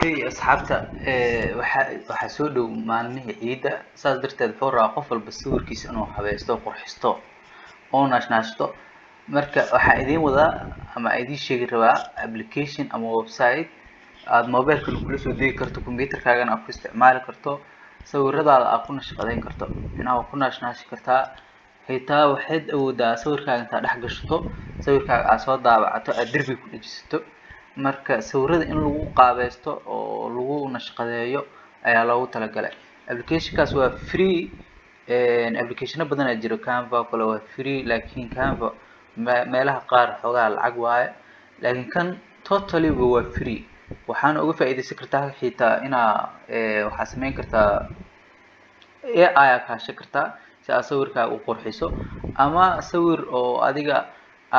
Okay asxaabta waxa soo dhow maalmihii ciida saas darteed wuxuu rabaa qof walba sawirkiisa inuu habaysto qurxisto oo naashnaashto marka waxa idin wada ama idin sheegi rabaa application ama website aad mobilka kula soo degi karto computerkaaga aad ku isticmaali karto sawiradaada aad ku nashqadeyn karto inaad ku naashnaashi kartaa xitaa waxaad awoodaa sawirkaaga intaad dhex gashato sawirkaaga aad soo daabacato aad derbi ku dhajisato marka sawirada in lagu qaabaysto oo lagu nashqadeeyo ayaa loogu talagalay applicationkaas waa free application badan ayaa jira Canva kale waa free laakiin Canva meelaha qaar xogaa lacag waaye laakiin kan totally waa free waxaan uga faa'iideysan kartaa xitaa inaa waxa sameyn kartaa AI ka shaqirtaa si aad sawirkaaga u qurxiso ama sawir oo adiga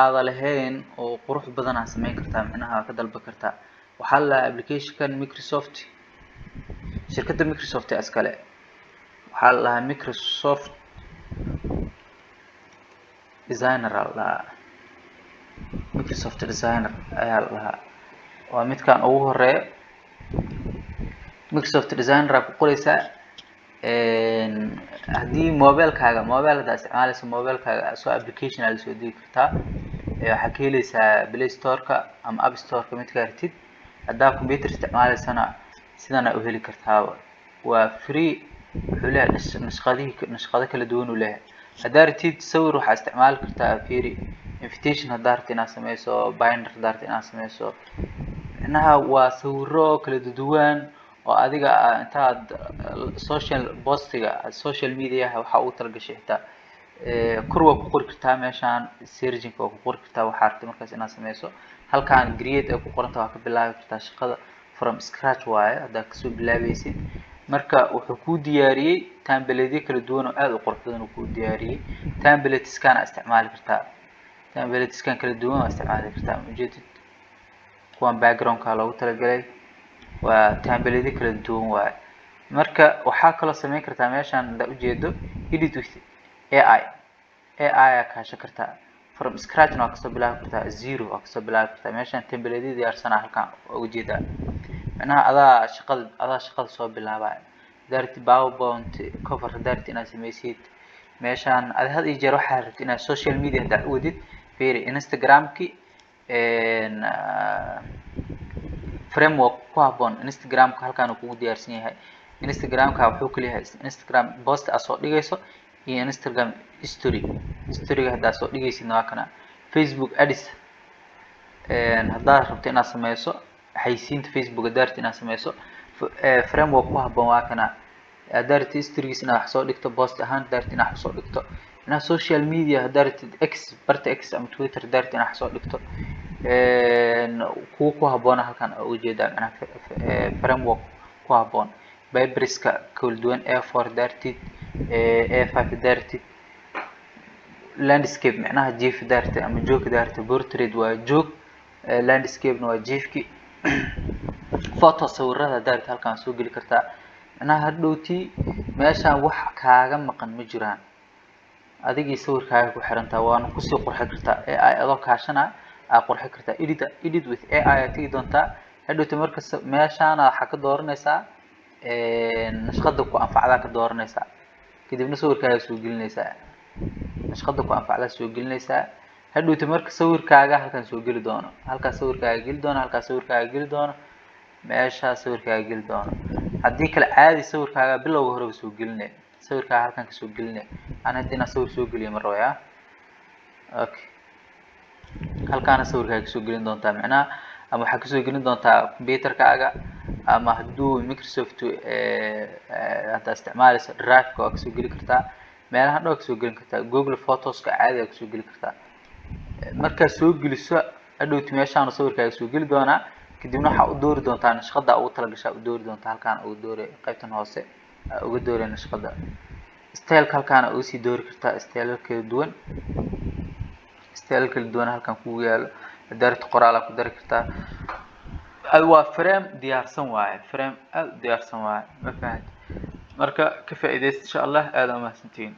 aad lahayn oo qurux badan aad sameyn kartaa macnaha ka dalban kartaa waxa la application Microsoft shirkadda Microsoft askale waxa la Microsoft designer la Microsoft designer ayaa la waa midkaan ugu horeeyo Microsoft designer ku qoraysa haddii mobilkaaga isticmaalayso mobilkaaga soo application aad soo degi kartaa waxa ka helaysaa Play Store-ka ama App Store-ka mid ka artid haddaa computer isticmaalaysana sidana u heli kartaa waa free wuxuu leeyahay nashqado kala duwan u leeyahay haddaa ratid sawir waxa isticmaali kartaa fiiri invitation haddaa ratid inaad sameyso binder haddaa ratid inaad sameyso macnaha waa sawiro kala duwan oo adiga intaad social media waxa uu talagashay xitaa kor waa ku qori kartaa meeshaan searching waa ku qori kartaa waxa aragtay markaas inaad sameyso halkaan create ay ku qoranta waa ka bilaabi kartaa shaqada from scratch waaye hadda ka soo bilaabaysid marka wuxuu ku diyaariyay template kala duwan oo aad u qurux badan ku diyaariyay templates kana isticmaali kartaa templates kan kala duwan oo isticmaali kartaa ujeedid kuwan background ka loogu talagalay waa template kala duwan waaye marka waxa kala sameyn kartaa meeshaan hada ujeedo edit with AI ka shaqirtaa from scratch na ka soo bilaabi kartaa zero ka soo bilaabi kartaa meeshaan template diyaarsan halkaan ugu jeedaa macnaha adaa shaqada soo bilaabay daarti PowerPoint cover daarti inaad sameysid meeshaan aad had iyo jeer waxa rabtid inaad social media dacwadid fiiri Instagram-ki framework ku habboon Instagram-ka halkaan uu kugu diyaarsan yahay Instagram-ka wuxuu ku leeyahay Instagram post aad soo dhigayso iyo Instagram story hadda soo dhigaysid waa kana Facebook ads hadda rabtid inaad sameyso xaysiinta Facebook daarti inaad sameyso framework ku habboon waa kana daarti stories inaad wax soo dhigto post ahaan daarti inaad wax soo dhigto inaad social media daarti barta X ama Twitter daarti inaad wax soo dhigto ku habboon halkaan ugu jeedaa macnaha framework ku habboon Firebase-ka kala duwan A4 daarti A5 daarti landscape macnaha jiif daarti ama joog daarti portrait waa joog landscape waa jiifki photo sawirada daarti halkaan soo gali kartaa macnaha hadhowti meeshaan wax kaaga maqan ma jiraan adigii sawirkaaga ku xirantaa waana ku soo qurxin kartaa AI adoo kaashana aad qurxin kartaa edit with AI aad tigi doontaa hadhowti marka meeshaan waxa ka dooranaysaa nashqada ku anfacda ka dooranaysaa kadibna sawirkaaga soo gelinaysaa nashqada ku anfacda soo gelinaysaa hadhowti marka sawirkaaga halkaan soo gali doono halkaan sawirkaaga gali doono halkaan sawirkaaga gali doono meesha sawirkaaga gali doono haddii kala caadi sawirkaaga bilowga hore soo gelinay sawirkaaga halkaan ka soo gelinay aan hadina sawir soo geliyo mar rooyaa okay halkaan sawirkaaga soo gelin doontaa macnaha ama waxa ka soo gelin doontaa computerkaaga ama hadduu Microsoft hadda isticmaalayso Drive-ka waa ka soo geli kartaa meelaha dhow ka soo gelin kartaa Google Photos-ka caadi ah ka soo geli kartaa marka soo geliso hadhowti meeshaan sawirkaaga soo geli doonaa kadibna waxa u doori doontaa nashqada ugu talagashay u doori doontaa halkaan ugu doori qaybtan hoose ugu doori nashqada style halkaan ugu sii doori kartaa style kala duwan halkaan ku yaalo daarti qoraal ku dari kartaa waa frame diyaarsan waaye frame aad diyaarsan waaye ma fahanti marka ka faa'iideysta insha Allah aad u mahadsantiin